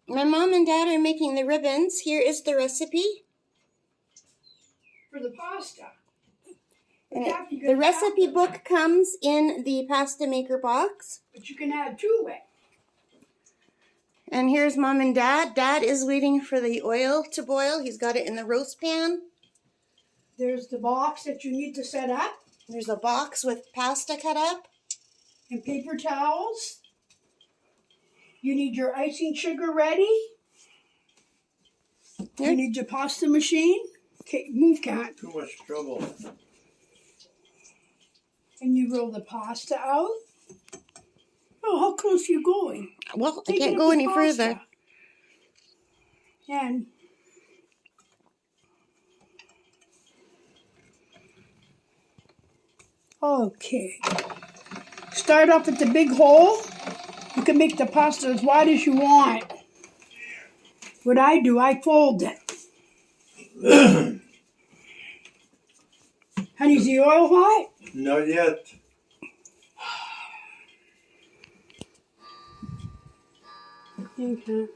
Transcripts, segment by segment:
My mom and dad are making the ribbons. Here is the recipe. For the pasta. And the recipe book comes in the pasta maker box. But you can add to it. And here's Mom and Dad. Dad is waiting for the oil to boil. He's got it in the roast pan. There's the box that you need to set up. There's a box with pasta cut up. And paper towels. You need your icing sugar ready. Here. You need your pasta machine. Okay, move, Cat. Too much trouble. And you roll the pasta out. Oh, how close are you going? Well, I Take can't it go up any the further. pasta. And okay. Start off at the big hole. You can make the pasta as wide as you want. What I do, I fold it. Honey, is the oil hot? Not yet. Okay.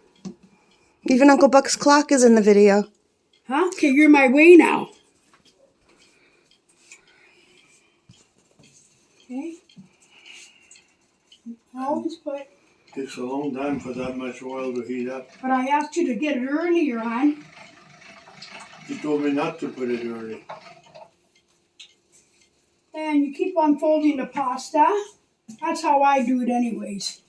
Even Uncle Buck's clock is in the video. Huh? Okay, you're my way now. Okay. Always put. Takes a long time for that much oil to heat up. But I asked you to get it earlier, hon. You told me not to put it early. And you keep on folding the pasta. That's how I do it anyways.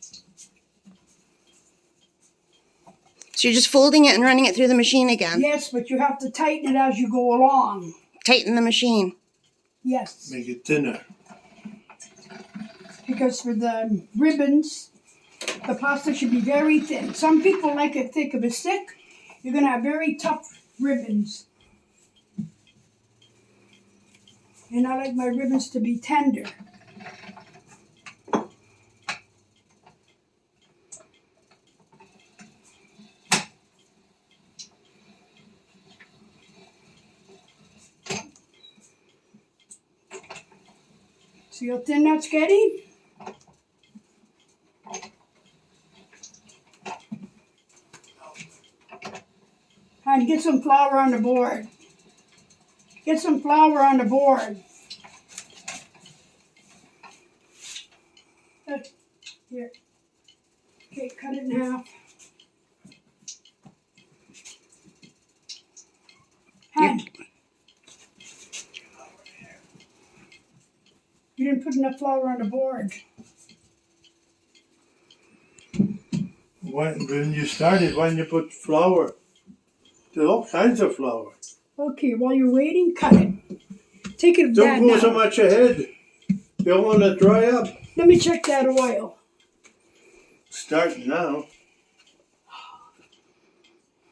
So you're just folding it and running it through the machine again. Yes, but you have to tighten it as you go along. Tighten the machine. Yes. Make it thinner. Because for the ribbons, the pasta should be very thin. Some people like it thick. If it's thick, you're going to have very tough ribbons. And I like my ribbons to be tender. See how thin that's getting? And get some flour on the board. Get some flour on the board. Here. Okay, cut it in half. And you didn't put enough flour on the board. When you started, when you put flour, there's all kinds of flour. Okay, while you're waiting, cut it. Take it Don't bad go now. so much ahead. You don't want to dry up. Let me check that oil. Start now.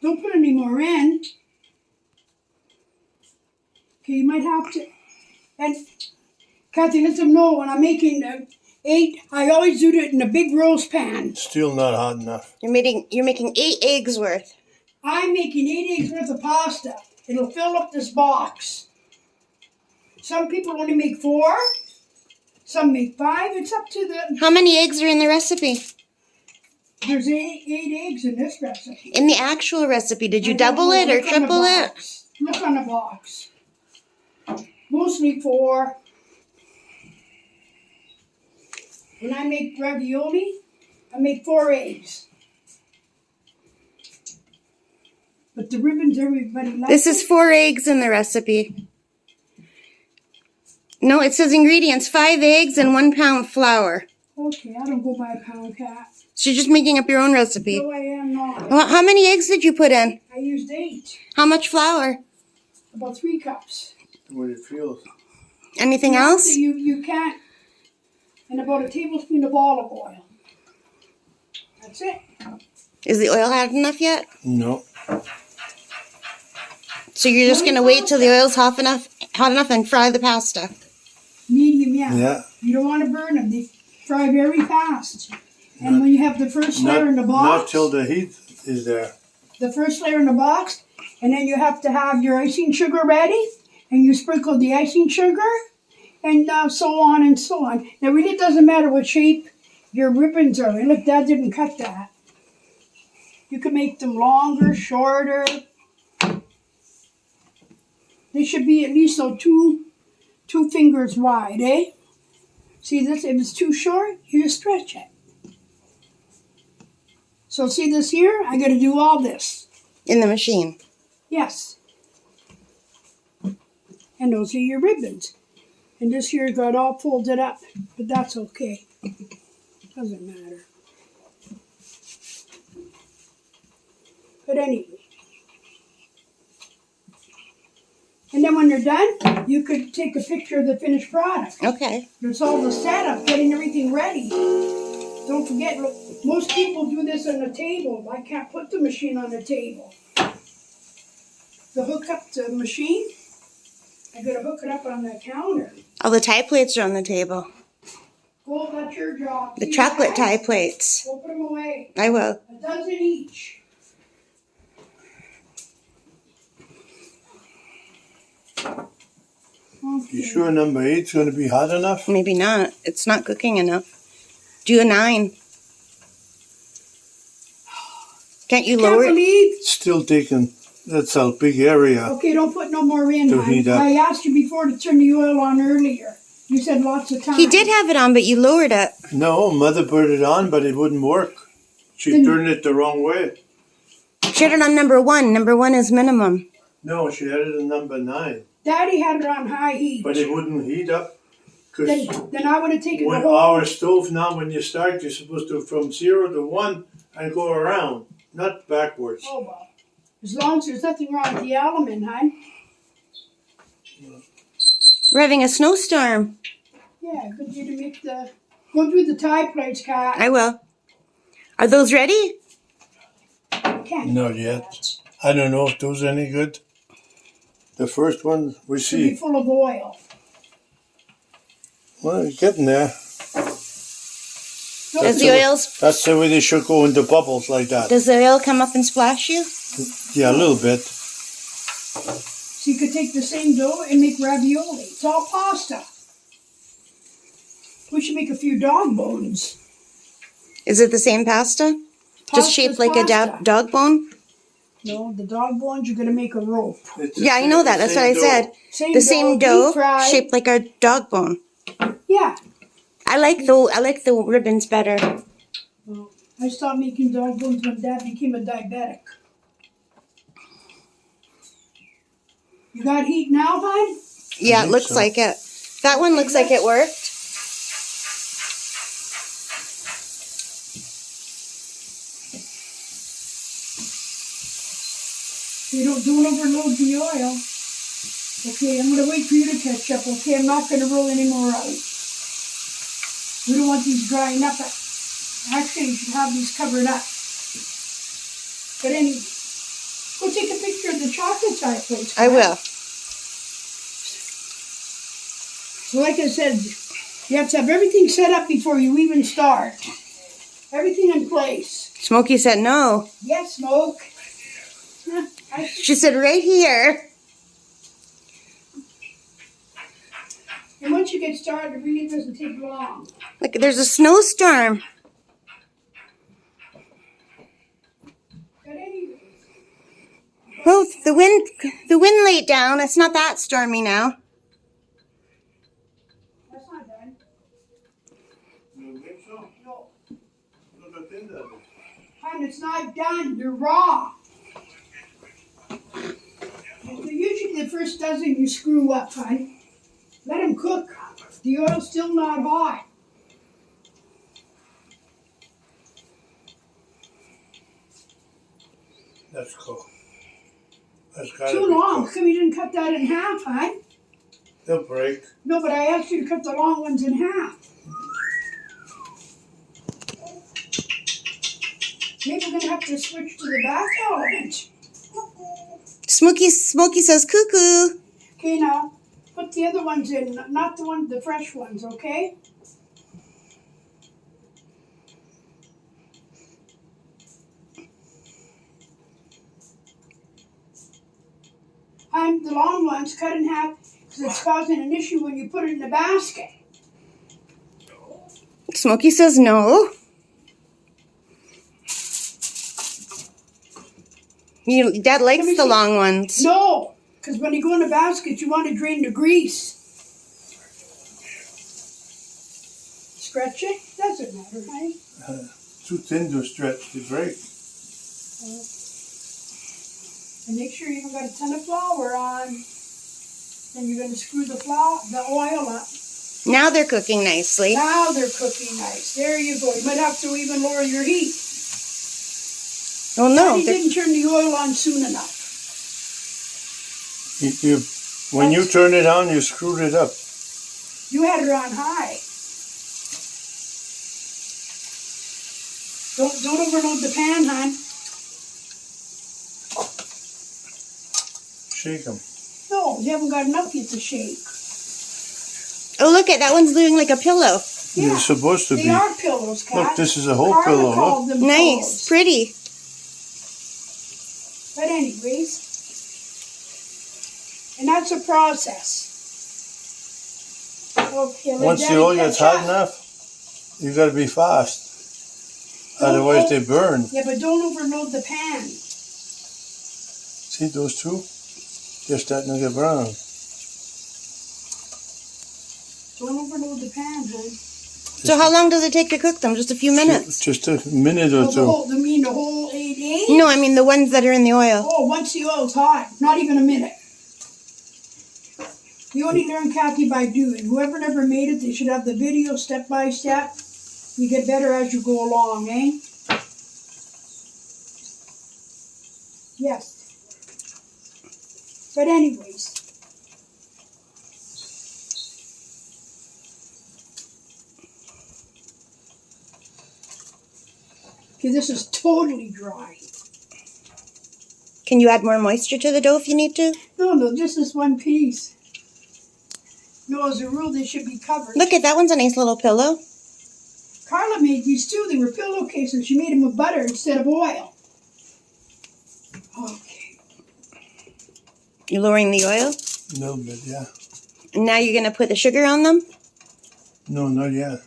Don't put any more in. Okay, you might have to. And Kathy, let them know when I'm making 8, I always do it in a big roast pan. Still not hot enough. You're making 8 eggs worth. I'm making 8 eggs worth of pasta. It'll fill up this box. Some people only make 4. Some make 5. It's up to the... How many eggs are in the recipe? There's 8 eggs in this recipe. In the actual recipe, did you double it or triple it? Look on the box. Mostly 4. When I make ravioli, I make 4 eggs. But the ribbons, everybody likes. This is 4 eggs in the recipe. No, it says ingredients, 5 eggs and 1 pound flour. Okay, I don't go by a pound, Cat. So you're just making up your own recipe. No, I am not. Well, how many eggs did you put in? I used 8. How much flour? About 3 cups. What it feels. Anything else? You can't. And about a tablespoon of olive oil. That's it. Is the oil hot enough yet? No. So you're just going to wait till the oil's hot enough and fry the pasta. Medium, yeah. Yeah. You don't want to burn them. They fry very fast. And when you have the first layer in the box. Not till the heat is there. The first layer in the box. And then you have to have your icing sugar ready. And you sprinkle the icing sugar. And so on and so on. Now, really, it doesn't matter what shape your ribbons are in. Look, Dad didn't cut that. You can make them longer, shorter. They should be at least so two fingers wide, eh? See this? If it's too short, you just stretch it. So see this here? I got to do all this. In the machine. Yes. And those are your ribbons. And this here got all folded up, but that's okay. Doesn't matter. But anyway. And then when you're done, you could take a picture of the finished product. Okay. It's all the setup, getting everything ready. Don't forget, look, most people do this on the table. I can't put the machine on the table. To hook up the machine, I gotta hook it up on the counter. All the tie plates are on the table. Go, that's your job. The See chocolate that? tie plates. Go put them away. I will. A dozen each. Okay. You sure number 8's going to be hot enough? Maybe not. It's not cooking enough. Do a 9. Can't you Can't lower it? believe. Still taking, that's a big area. Okay, don't put no more in, To hon. heat up. I asked you before to turn the oil on earlier. You said lots of times. He did have it on, but you lowered it. No, Mother put it on, but it wouldn't work. She Then- turned it the wrong way. She had it on number 1. Number 1 is minimum. No, she had it on number 9, Daddy had it on high heat. but it wouldn't heat up. Then, Because then I would have taken the when whole. our stove now, when you start, you're supposed to from 0 to 1 and go around, not backwards. Oh, well. As long as there's nothing wrong with the element, hon. We're having a snowstorm. Yeah, good you to make the. Go through the tie plates, Kat. I will. Are those ready? Can't Not do yet. that. I don't know if those are any good. The first one, we Should be see. full of oil. Well, you're getting there. Does the oil That's the way they should go into bubbles like that. does the oil come up and splash you? Yeah, a little bit. So you could take the same dough and make ravioli. It's all pasta. We should make a few dog bones. Is it the same pasta? Just shaped like a pasta. dog bone? No, the dog bones, you're going to make a rope. It's the Yeah, I same- know that. That's what I same said. Same The same dough deep fried. shaped like a dog bone. Yeah. I like the ribbons better. Well, I stopped making dog bones when Dad became a diabetic. You got heat now, hon? Yeah, it think looks so. like it. That one looks like it worked. You don't overload the oil. Okay, I'm going to wait for you to catch up. Okay, I'm not going to roll any more out. We don't want these drying up. Actually, you should have these covered up. But anyway, go take a picture of the chocolate tie plates. I will. So like I said, you have to have everything set up before you even start. Everything in place. Smokey said no. Yes, Smoke. She said right here. And once you get started, it really doesn't take long. Look, there's a snowstorm. But anyway, Well, the wind laid down. It's not that stormy now. that's not done. You think so? No. Look at that. Hon, it's not done. They're raw. Usually the first dozen you screw up, hon. Let them cook. The oil's still not hot. That's cool. That's gotta Too be long. cooked. Come you didn't cut that in half, hon? They'll break. No, but I asked you to cut the long ones in half. Maybe we're going to have to switch to the back element. Smokey says cuckoo. Okay, now, put the other ones in, not the fresh ones, okay? And the long ones cut in half because it's causing an issue when you put it in the basket. Smokey says no. Dad likes Let me the see. long ones. No, because when you go in the basket, you want to drain the grease. Stretch it? Doesn't matter, honey. Too thin to stretch to break. And make sure you haven't got a ton of flour on. Then you're going to screw the oil up. Now they're cooking nicely. Now they're cooking nice. There you go. You might have to even lower your heat. Oh no, You didn't turn the oil on soon enough. When you turn it on, you screwed it up. You had it on high. Don't overload the pan, hon. Shake them. No, you haven't got enough yet to shake. oh look at that one's doing like a pillow. Yeah, They're supposed to they be. are pillows, Kat. Look, this is a whole Carla pillow. called Look. them Nice, pillows. pretty. But anyways, and that's a process. Okay, let Once the Daddy oil gets catch hot up. enough, you got to be fast. Otherwise, they burn. Yeah, but don't overload the pan. See those two? They're starting to get brown. Don't overload the pan, hon. So how long does it take to cook them? Just a few minutes? Just a minute or two. The whole 8 eggs? No, I mean the ones that are in the oil. Oh, once the oil's hot, not even a minute. You only learn, Kathy, by doing. Whoever never made it, they should have the video step by step. You get better as you go along, eh? Yes. But anyways. Okay, this is totally dry. Can you add more moisture to the dough if you need to? No, just this one piece. No, as a rule, they should be covered. Look at that one's a nice little pillow. Carla made these too. They were pillowcases. She made them with butter instead of oil. Okay. You're lowering the oil? A little bit, yeah. And now you're going to put the sugar on them? No, not yet.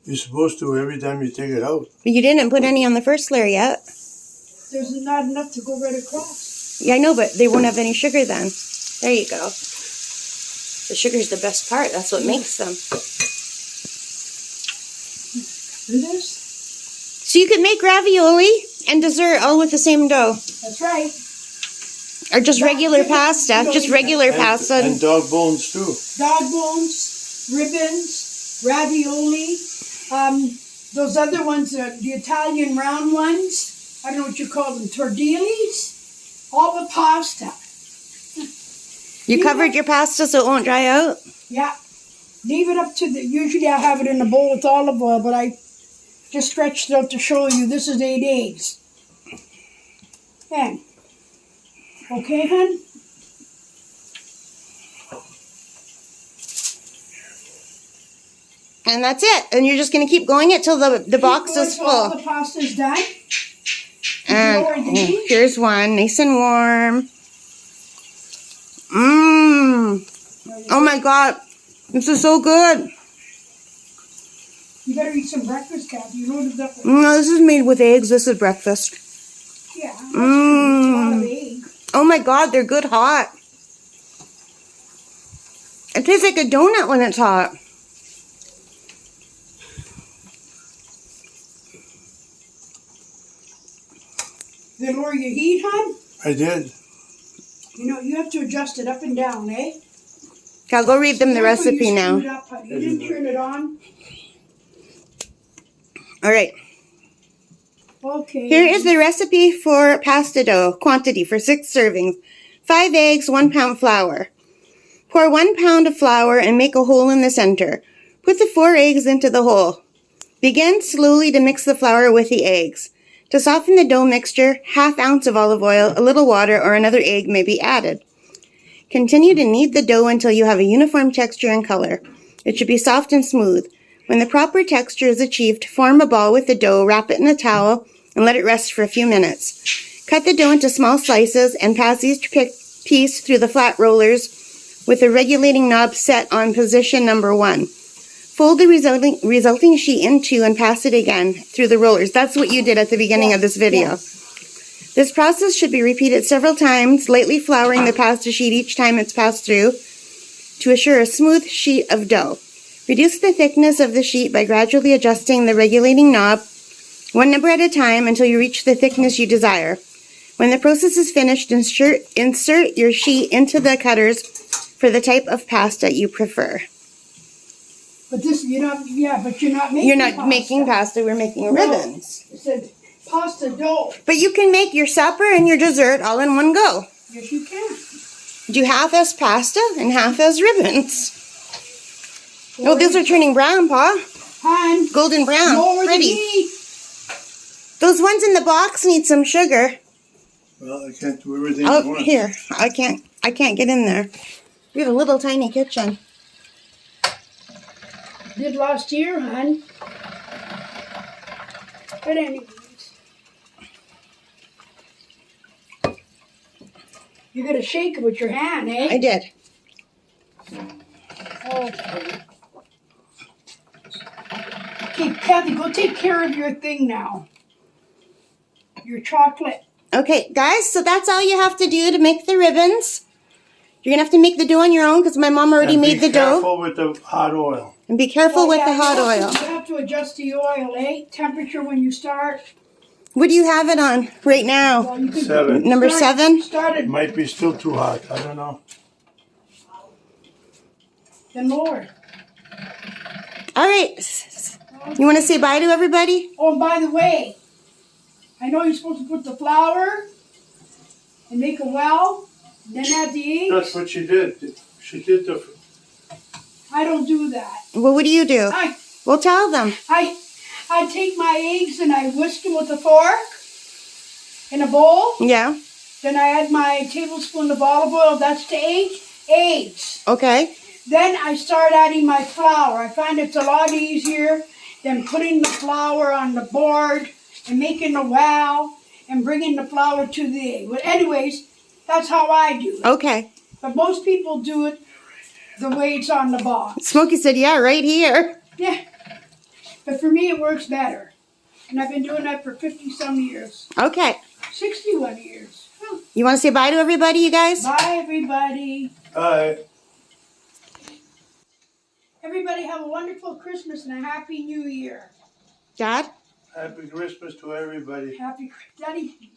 You're supposed to every time you take it out. But you didn't put any on the first layer yet. There's not enough to go right across. Yeah, I know, but they won't have any sugar then. There you go. The sugar's the best part. That's what makes them. Do this? So you could make ravioli and dessert all with the same dough. That's right. Or just regular pasta. Just regular pasta. And dog bones too. Dog bones, ribbons, ravioli. Those other ones, the Italian round ones. I don't know what you call them. Tortillas. All the pasta. You covered your pasta so it won't dry out? Yeah. Leave it up to usually I have it in a bowl with olive oil, but I just stretched it out to show you. This is 8 eggs. And, okay, hon? And that's it. And you're just going to keep going it till the box is All full. the pasta's done. And Lower the heat. here's one, nice and warm. Mmm. Oh my God. This is so good. You better eat some breakfast, Kathy. You loaded up with No, this is made with eggs. This is breakfast. yeah, that's true. It's a lot of egg. Oh my God, they're good hot. It tastes like a donut when it's hot. Then lower your heat, hon. I did. You know, you have to adjust it up and down, eh? Okay, I'll go read them the That's when recipe you now. screwed up, honey. You didn't turn it on. All right. Okay. Here is the recipe for pasta dough. Quantity for 6 servings. 5 eggs, 1 pound flour. Pour 1 pound of flour and make a hole in the center. Put the 4 eggs into the hole. Begin slowly to mix the flour with the eggs. To soften the dough mixture, 1/2 ounce of olive oil, a little water, or another egg may be added. Continue to knead the dough until you have a uniform texture and color. It should be soft and smooth. When the proper texture is achieved, form a ball with the dough, wrap it in a towel, and let it rest for a few minutes. Cut the dough into small slices and pass each piece through the flat rollers with the regulating knob set on position number 1. Fold the resulting sheet in 2 and pass it again through the rollers. That's what you did at the beginning of this video. Yes. This process should be repeated several times, lightly flouring the pasta sheet each time it's passed through to assure a smooth sheet of dough. Reduce the thickness of the sheet by gradually adjusting the regulating knob, one number at a time, until you reach the thickness you desire. When the process is finished, insert your sheet into the cutters for the type of pasta you prefer. But this, you're not making You're not pasta. making pasta, we're making ribbons. It said pasta dough. But you can make your supper and your dessert all in one go. Yes, you can. Do half as pasta and half as ribbons. Oh, those are turning brown, Pa. Hon, Golden brown. lower the Pretty. heat. Those ones in the box need some sugar. Well, I can't do everything at Oh, once. here. I can't get in there. We have a little tiny kitchen. Did last year, hon. But anyways. You gotta shake it with your hand, eh? I did. Okay. Okay, Kathy, go take care of your thing now. Your chocolate. Okay, guys, so that's all you have to do to make the ribbons. You're going to have to make the dough on your own because my mom already And made the Be dough. careful with the hot oil. And be careful with the Yeah, hot oil. You have to adjust the oil, eh? Temperature when you start. What do you have it on right now? Well, you can 7. Number 7? Start it, Might be still too hot. I don't know. then lower. All right. You want to say bye to everybody? Oh, and by the way, I know you're supposed to put the flour and make a well, then add the eggs. That's what she did. She did the. I don't do that. Well, what do you do? Well, tell them. I take my eggs and I whisk them with a fork in a bowl. Yeah. Then I add my tablespoon of olive oil. That's to eggs. Okay. Then I start adding my flour. I find it's a lot easier than putting the flour on the board and making a well and bringing the flour to the egg. But anyways, that's how I do it. Okay. But most people do it the way it's on the box. Smokey said, yeah, right here. Yeah. But for me, it works better. And I've been doing that for 50-some years. Okay. 61 years. Huh. You want to say bye to everybody, you guys? Bye, everybody. Everybody have a wonderful Christmas and a Happy New Year. Dad? Happy Christmas to everybody. Happy Daddy.